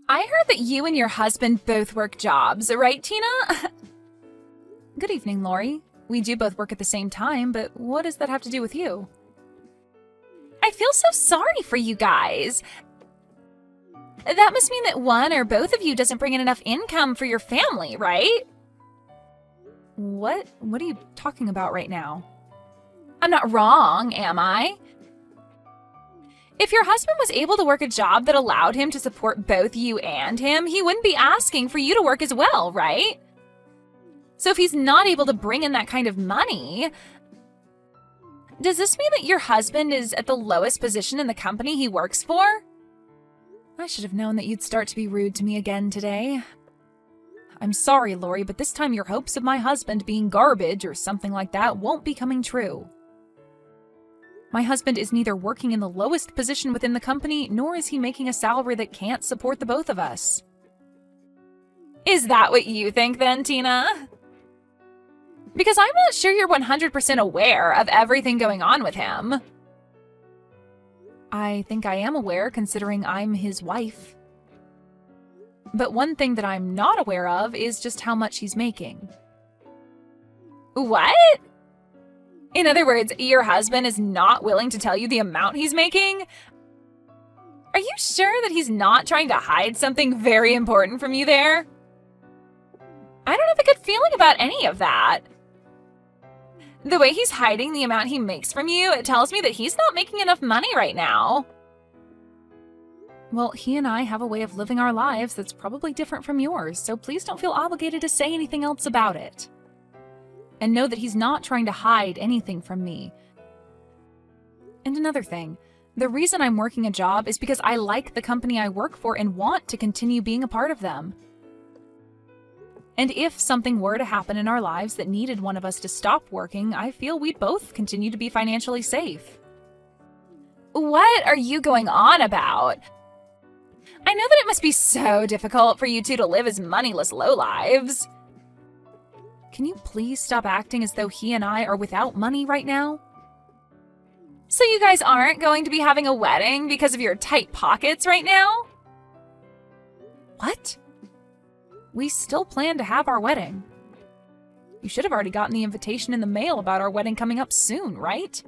I heard that you and your husband both work jobs, right, Tina? Good evening, Lori. We do both work at the same time, but what does that have to do with you? I feel so sorry for you guys. That must mean that one or both of you doesn't bring in enough income for your family, right? What are you talking about right now? I'm not wrong, am I? If your husband was able to work a job that allowed him to support both you and him, he wouldn't be asking for you to work as well, right? So if he's not able to bring in that kind of money, does this mean that your husband is at the lowest position in the company he works for? I should have known that you'd start to be rude to me again today. I'm sorry, Lori, but this time your hopes of my husband being garbage or something like that won't be coming true. My husband is neither working in the lowest position within the company, nor is he making a salary that can't support the both of us. Is that what you think then, Tina? Because I'm not sure you're 100% aware of everything going on with him. I think I am aware, considering I'm his wife. But one thing that I'm not aware of is just how much he's making. What? In other words, your husband is not willing to tell you the amount he's making? Are you sure that he's not trying to hide something very important from you there? I don't have a good feeling about any of that. The way he's hiding the amount he makes from you, it tells me that he's not making enough money right now. Well, he and I have a way of living our lives that's probably different from yours, so please don't feel obligated to say anything else about it. And know that he's not trying to hide anything from me. And another thing, the reason I'm working a job is because I like the company I work for and want to continue being a part of them. And if something were to happen in our lives that needed one of us to stop working, I feel we'd both continue to be financially safe. What are you going on about? I know that it must be so difficult for you two to live as moneyless lowlives. Can you please stop acting as though he and I are without money right now? So you guys aren't going to be having a wedding because of your tight pockets right now? What? We still plan to have our wedding. You should have already gotten the invitation in the mail about our wedding coming up soon, right?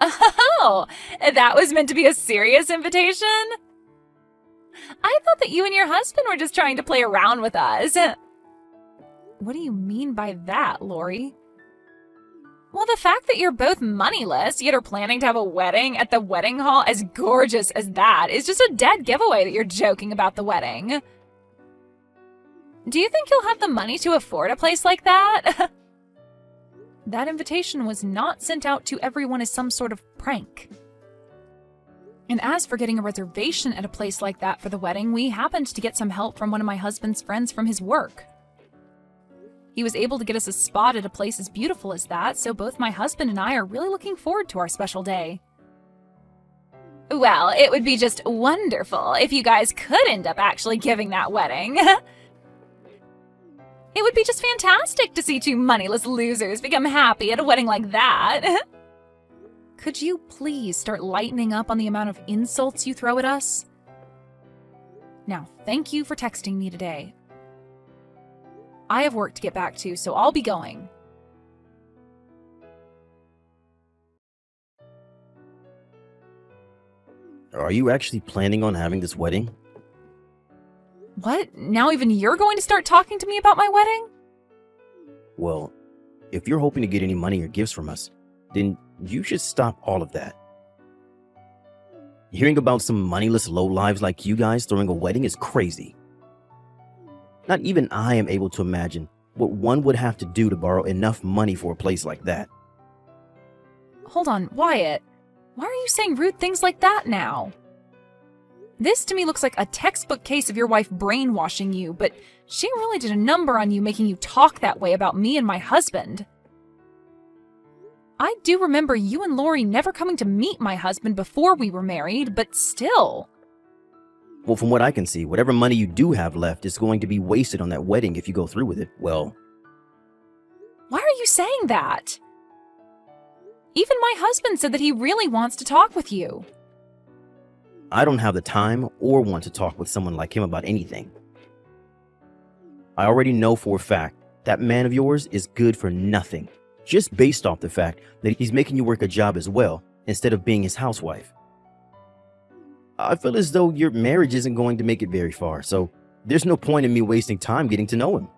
Oh, that was meant to be a serious invitation? I thought that you and your husband were just trying to play around with us. What do you mean by that, Lori? Well, the fact that you're both moneyless, yet are planning to have a wedding at the wedding hall as gorgeous as that is just a dead giveaway that you're joking about the wedding. Do you think you'll have the money to afford a place like that? That invitation was not sent out to everyone as some sort of prank. And as for getting a reservation at a place like that for the wedding, we happened to get some help from one of my husband's friends from his work. He was able to get us a spot at a place as beautiful as that, so both my husband and I are really looking forward to our special day. Well, it would be just wonderful if you guys could end up actually giving that wedding. It would be just fantastic to see two moneyless losers become happy at a wedding like that. Could you please start lightening up on the amount of insults you throw at us? Now, thank you for texting me today. I have work to get back to, so I'll be going. Are you actually planning on having this wedding? What? Now even you're going to start talking to me about my wedding? Well, if you're hoping to get any money or gifts from us, then you should stop all of that. Hearing about some moneyless lowlives like you guys throwing a wedding is crazy. Not even I am able to imagine what one would have to do to borrow enough money for a place like that. Hold on, Wyatt. Why are you saying rude things like that now? This to me looks like a textbook case of your wife brainwashing you, but she really did a number on you making you talk that way about me and my husband. I do remember you and Lori never coming to meet my husband before we were married, but still. Well, from what I can see, whatever money you do have left is going to be wasted on that wedding if you go through with it. Well, why are you saying that? Even my husband said that he really wants to talk with you. I don't have the time or want to talk with someone like him about anything. I already know for a fact that man of yours is good for nothing, just based off the fact that he's making you work a job as well, instead of being his housewife. I feel as though your marriage isn't going to make it very far, so there's no point in me wasting time getting to know him.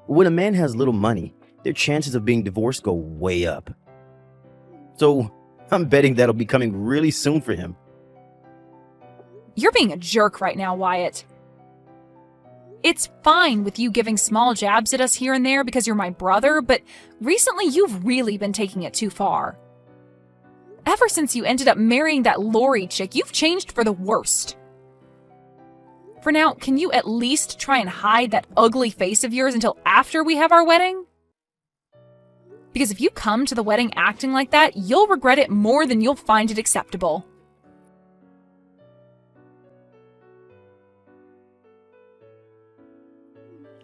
When a man has little money, their chances of being divorced go way up. So I'm betting that'll be coming really soon for him. You're being a jerk right now, Wyatt. It's fine with you giving small jabs at us here and there because you're my brother, but recently you've really been taking it too far. Ever since you ended up marrying that Lori chick, you've changed for the worst. For now, can you at least try and hide that ugly face of yours until after we have our wedding? Because if you come to the wedding acting like that, you'll regret it more than you'll find it acceptable.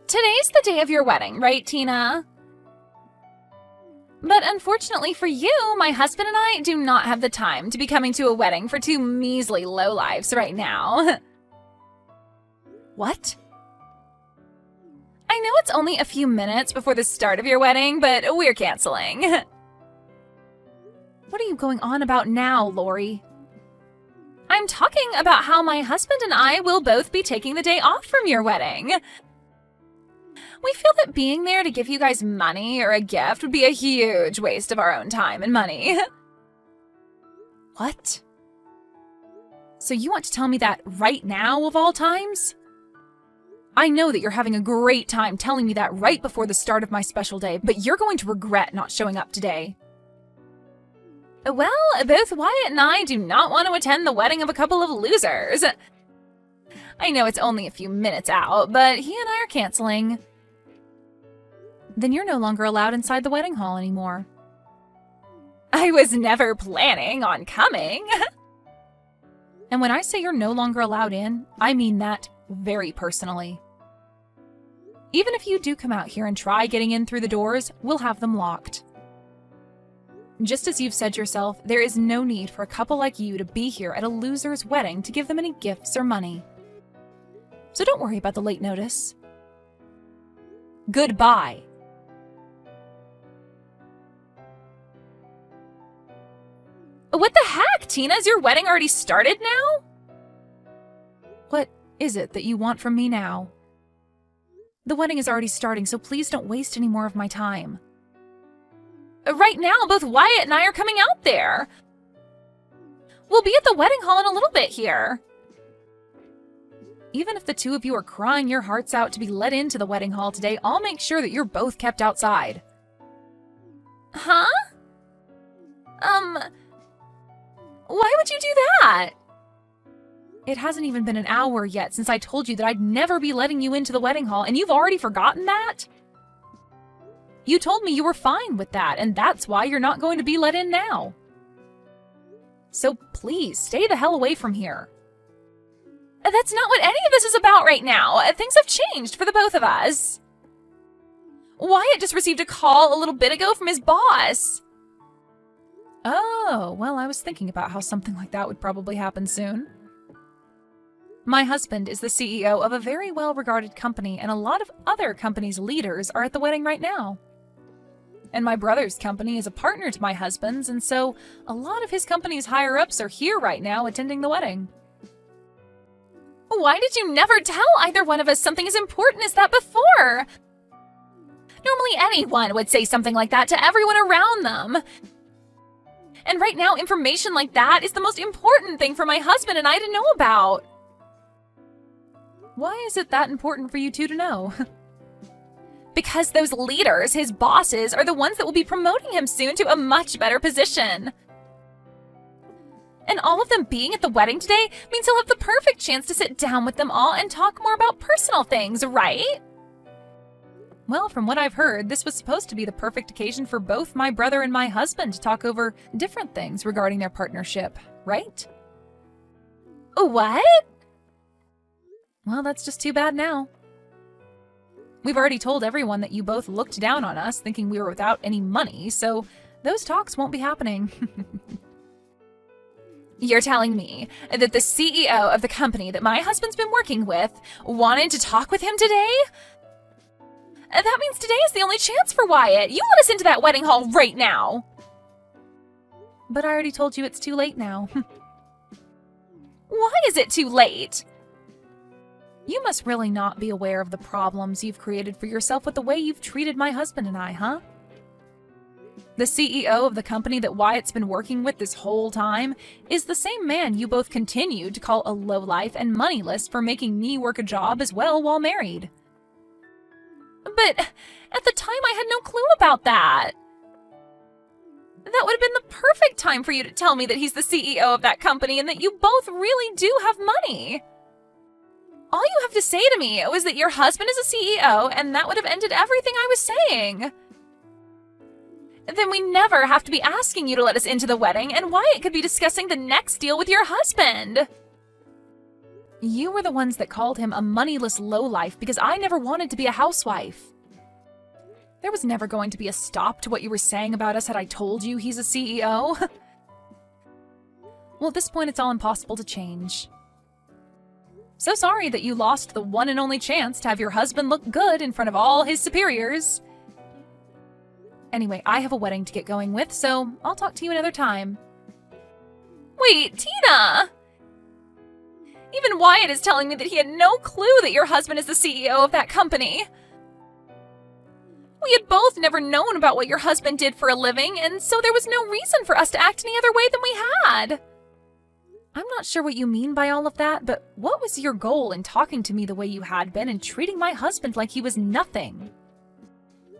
Today's the day of your wedding, right, Tina? But unfortunately for you, my husband and I do not have the time to be coming to a wedding for two measly lowlifes right now. What? I know it's only a few minutes before the start of your wedding, but we're canceling. What are you going on about now, Lori? I'm talking about how my husband and I will both be taking the day off from your wedding. We feel that being there to give you guys money or a gift would be a huge waste of our own time and money. What? So you want to tell me that right now of all times? I know that you're having a great time telling me that right before the start of my special day, but you're going to regret not showing up today. Well, both Wyatt and I do not want to attend the wedding of a couple of losers. I know it's only a few minutes out, but he and I are canceling. Then you're no longer allowed inside the wedding hall anymore. I was never planning on coming. And when I say you're no longer allowed in, I mean that very personally. Even if you do come out here and try getting in through the doors, we'll have them locked. Just as you've said yourself, there is no need for a couple like you to be here at a loser's wedding to give them any gifts or money. So don't worry about the late notice. Goodbye. What the heck, Tina? Is your wedding already started now? What is it that you want from me now? The wedding is already starting, so please don't waste any more of my time. Right now, both Wyatt and I are coming out there. We'll be at the wedding hall in a little bit here. Even if the two of you are crying your hearts out to be let into the wedding hall today, I'll make sure that you're both kept outside. Huh? Why would you do that? It hasn't even been an hour yet since I told you that I'd never be letting you into the wedding hall, and you've already forgotten that? You told me you were fine with that, and that's why you're not going to be let in now. So please, stay the hell away from here. That's not what any of this is about right now. Things have changed for the both of us. Wyatt just received a call a little bit ago from his boss. Oh, well, I was thinking about how something like that would probably happen soon. My husband is the CEO of a very well-regarded company, and a lot of other companies' leaders are at the wedding right now. And my brother's company is a partner to my husband's, and so a lot of his company's higher-ups are here right now attending the wedding. Why did you never tell either one of us something as important as that before? Normally anyone would say something like that to everyone around them. And right now, information like that is the most important thing for my husband and I to know about. Why is it that important for you two to know? Because those leaders, his bosses, are the ones that will be promoting him soon to a much better position. And all of them being at the wedding today means he'll have the perfect chance to sit down with them all and talk more about personal things, right? Well, from what I've heard, this was supposed to be the perfect occasion for both my brother and my husband to talk over different things regarding their partnership, right? What? Well, that's just too bad now. We've already told everyone that you both looked down on us, thinking we were without any money, so those talks won't be happening. You're telling me that the CEO of the company that my husband's been working with wanted to talk with him today? That means today is the only chance for Wyatt. You let us into that wedding hall right now. But I already told you it's too late now. Why is it too late? You must really not be aware of the problems you've created for yourself with the way you've treated my husband and I, huh? The CEO of the company that Wyatt's been working with this whole time is the same man you both continued to call a lowlife and moneyless for making me work a job as well while married. But at the time I had no clue about that. That would have been the perfect time for you to tell me that he's the CEO of that company and that you both really do have money. All you have to say to me was that your husband is a CEO, and that would have ended everything I was saying. Then we never have to be asking you to let us into the wedding, and Wyatt could be discussing the next deal with your husband. You were the ones that called him a moneyless lowlife because I never wanted to be a housewife. There was never going to be a stop to what you were saying about us had I told you he's a CEO. Well, at this point, it's all impossible to change. So sorry that you lost the one and only chance to have your husband look good in front of all his superiors. Anyway, I have a wedding to get going with, so I'll talk to you another time. Wait, Tina! Even Wyatt is telling me that he had no clue that your husband is the CEO of that company. We had both never known about what your husband did for a living, and so there was no reason for us to act any other way than we had. I'm not sure what you mean by all of that, but what was your goal in talking to me the way you had been and treating my husband like he was nothing?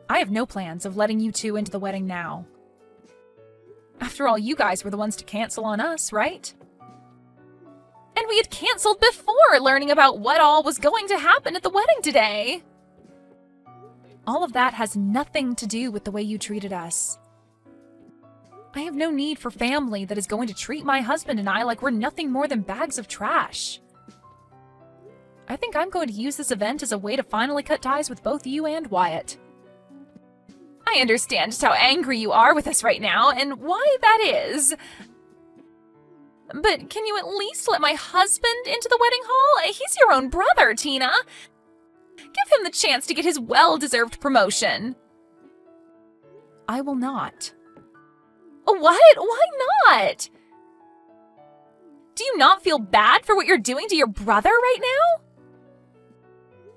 I have no plans of letting you two into the wedding now. After all, you guys were the ones to cancel on us, right? And we had canceled before learning about what all was going to happen at the wedding today. All of that has nothing to do with the way you treated us. I have no need for family that is going to treat my husband and I like we're nothing more than bags of trash. I think I'm going to use this event as a way to finally cut ties with both you and Wyatt. I understand just how angry you are with us right now and why that is. But can you at least let my husband into the wedding hall? He's your own brother, Tina. Give him the chance to get his well-deserved promotion. I will not. What? Why not? Do you not feel bad for what you're doing to your brother right now?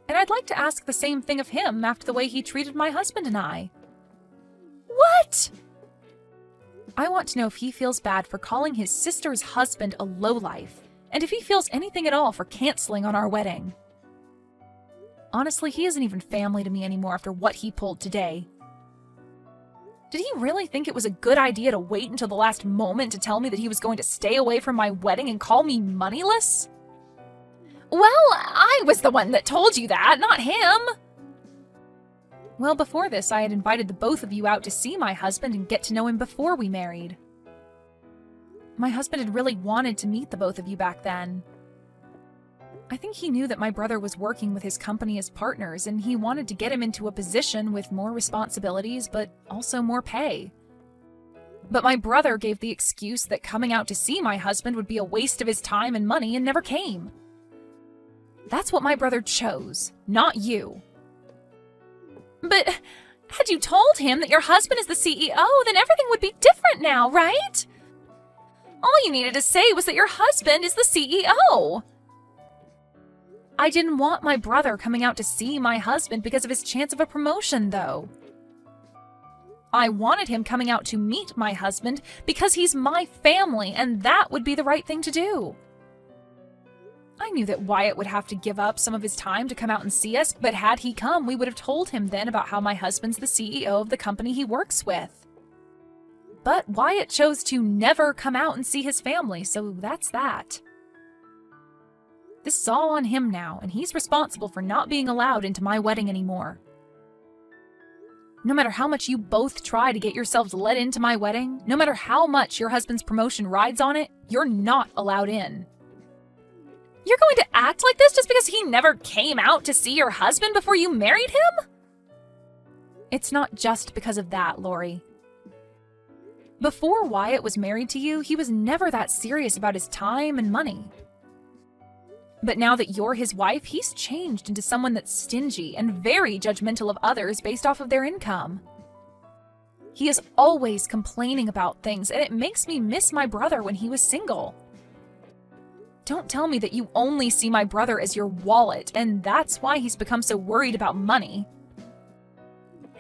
And I'd like to ask the same thing of him after the way he treated my husband and I. What? I want to know if he feels bad for calling his sister's husband a lowlife, and if he feels anything at all for canceling on our wedding. Honestly, he isn't even family to me anymore after what he pulled today. Did he really think it was a good idea to wait until the last moment to tell me that he was going to stay away from my wedding and call me moneyless? Well, I was the one that told you that, not him. Well, before this, I had invited the both of you out to see my husband and get to know him before we married. My husband had really wanted to meet the both of you back then. I think he knew that my brother was working with his company as partners, and he wanted to get him into a position with more responsibilities, but also more pay. But my brother gave the excuse that coming out to see my husband would be a waste of his time and money and never came. That's what my brother chose, not you. But had you told him that your husband is the CEO, then everything would be different now, right? All you needed to say was that your husband is the CEO. I didn't want my brother coming out to see my husband because of his chance of a promotion, though. I wanted him coming out to meet my husband because he's my family, and that would be the right thing to do. I knew that Wyatt would have to give up some of his time to come out and see us, but had he come, we would have told him then about how my husband's the CEO of the company he works with. But Wyatt chose to never come out and see his family, so that's that. This is all on him now, and he's responsible for not being allowed into my wedding anymore. No matter how much you both try to get yourselves let into my wedding, no matter how much your husband's promotion rides on it, you're not allowed in. You're going to act like this just because he never came out to see your husband before you married him? It's not just because of that, Lori. Before Wyatt was married to you, he was never that serious about his time and money. But now that you're his wife, he's changed into someone that's stingy and very judgmental of others based off of their income. He is always complaining about things, and it makes me miss my brother when he was single. Don't tell me that you only see my brother as your wallet, and that's why he's become so worried about money.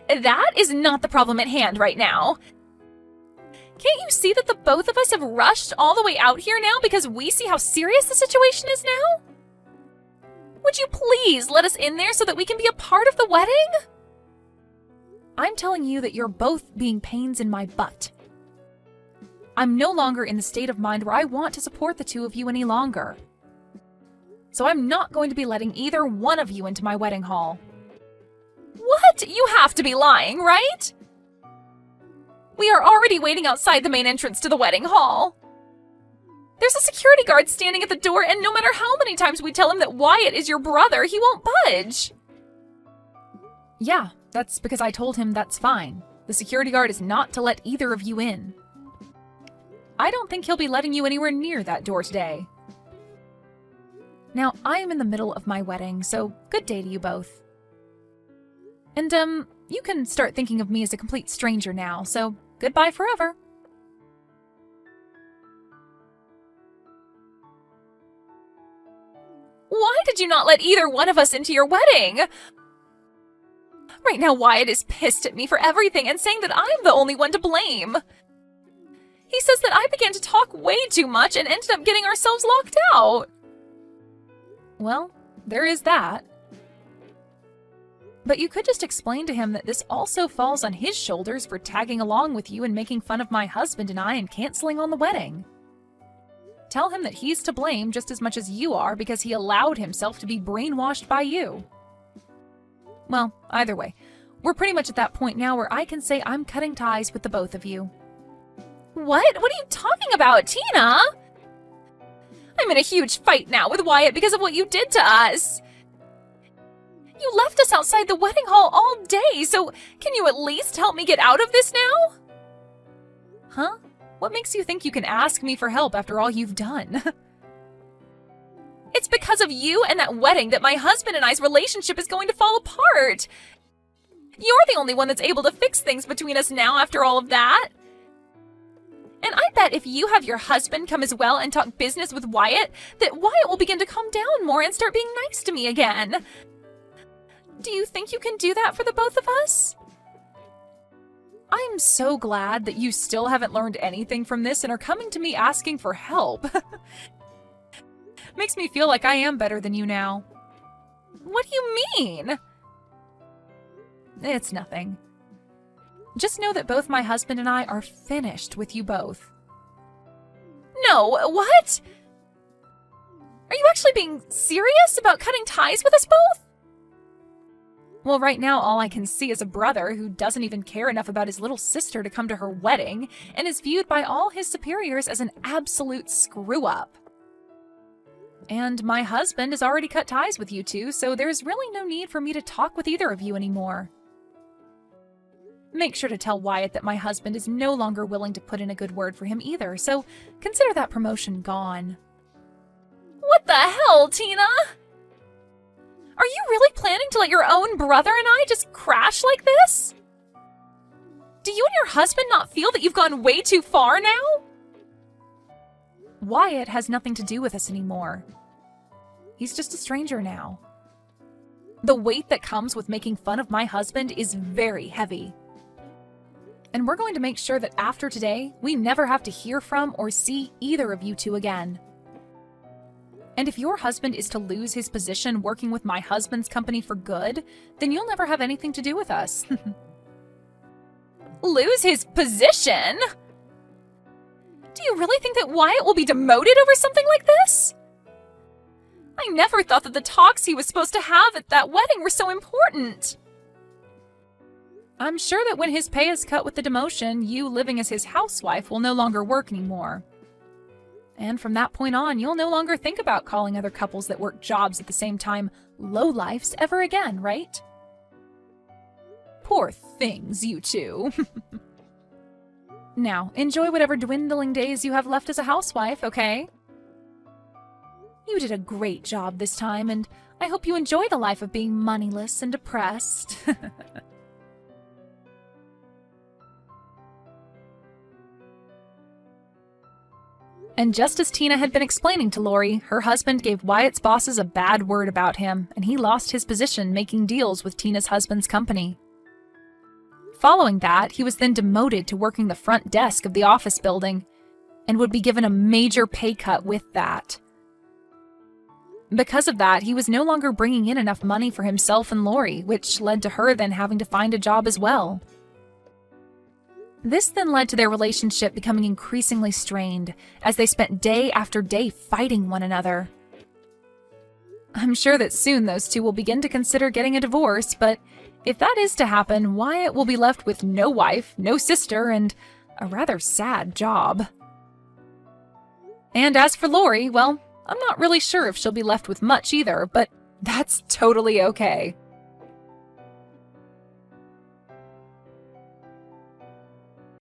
That is not the problem at hand right now. Can't you see that the both of us have rushed all the way out here now because we see how serious the situation is now? Would you please let us in there so that we can be a part of the wedding? I'm telling you that you're both being pains in my butt. I'm no longer in the state of mind where I want to support the two of you any longer. So I'm not going to be letting either one of you into my wedding hall. What? You have to be lying, right? We are already waiting outside the main entrance to the wedding hall. There's a security guard standing at the door, and no matter how many times we tell him that Wyatt is your brother, he won't budge. Yeah, that's because I told him that's fine. The security guard is not to let either of you in. I don't think he'll be letting you anywhere near that door today. Now, I am in the middle of my wedding, so good day to you both. And, you can start thinking of me as a complete stranger now, so goodbye forever. Why did you not let either one of us into your wedding? Right now, Wyatt is pissed at me for everything and saying that I'm the only one to blame. He says that I began to talk way too much and ended up getting ourselves locked out. Well, there is that. But you could just explain to him that this also falls on his shoulders for tagging along with you and making fun of my husband and I and canceling on the wedding. Tell him that he's to blame just as much as you are because he allowed himself to be brainwashed by you. Well, either way, we're pretty much at that point now where I can say I'm cutting ties with the both of you. What? What are you talking about, Tina? I'm in a huge fight now with Wyatt because of what you did to us. You left us outside the wedding hall all day, so can you at least help me get out of this now? Huh? What makes you think you can ask me for help after all you've done? It's because of you and that wedding that my husband and I's relationship is going to fall apart. You're the only one that's able to fix things between us now after all of that. And I bet if you have your husband come as well and talk business with Wyatt, that Wyatt will begin to calm down more and start being nice to me again. Do you think you can do that for the both of us? I'm so glad that you still haven't learned anything from this and are coming to me asking for help. Makes me feel like I am better than you now. What do you mean? It's nothing. Just know that both my husband and I are finished with you both. No, what? Are you actually being serious about cutting ties with us both? Well, right now all I can see is a brother who doesn't even care enough about his little sister to come to her wedding and is viewed by all his superiors as an absolute screw-up. And my husband has already cut ties with you two, so there's really no need for me to talk with either of you anymore. Make sure to tell Wyatt that my husband is no longer willing to put in a good word for him either, so consider that promotion gone. What the hell, Tina? Are you really planning to let your own brother and I just crash like this? Do you and your husband not feel that you've gone way too far now? Wyatt has nothing to do with us anymore. He's just a stranger now. The weight that comes with making fun of my husband is very heavy. And we're going to make sure that after today, we never have to hear from or see either of you two again. And if your husband is to lose his position working with my husband's company for good, then you'll never have anything to do with us. Lose his position? Do you really think that Wyatt will be demoted over something like this? I never thought that the talks he was supposed to have at that wedding were so important. I'm sure that when his pay is cut with the demotion, you living as his housewife will no longer work anymore. And from that point on, you'll no longer think about calling other couples that work jobs at the same time lowlifes ever again, right? Poor things, you two. Now, enjoy whatever dwindling days you have left as a housewife, okay? You did a great job this time, and I hope you enjoy the life of being moneyless and depressed. And just as Tina had been explaining to Lori, her husband gave Wyatt's bosses a bad word about him, and he lost his position making deals with Tina's husband's company. Following that, he was then demoted to working the front desk of the office building, and would be given a major pay cut with that. Because of that, he was no longer bringing in enough money for himself and Lori, which led to her then having to find a job as well. This then led to their relationship becoming increasingly strained, as they spent day after day fighting one another. I'm sure that soon those two will begin to consider getting a divorce, but if that is to happen, Wyatt will be left with no wife, no sister, and a rather sad job. And as for Lori, well, I'm not really sure if she'll be left with much either, but that's totally okay.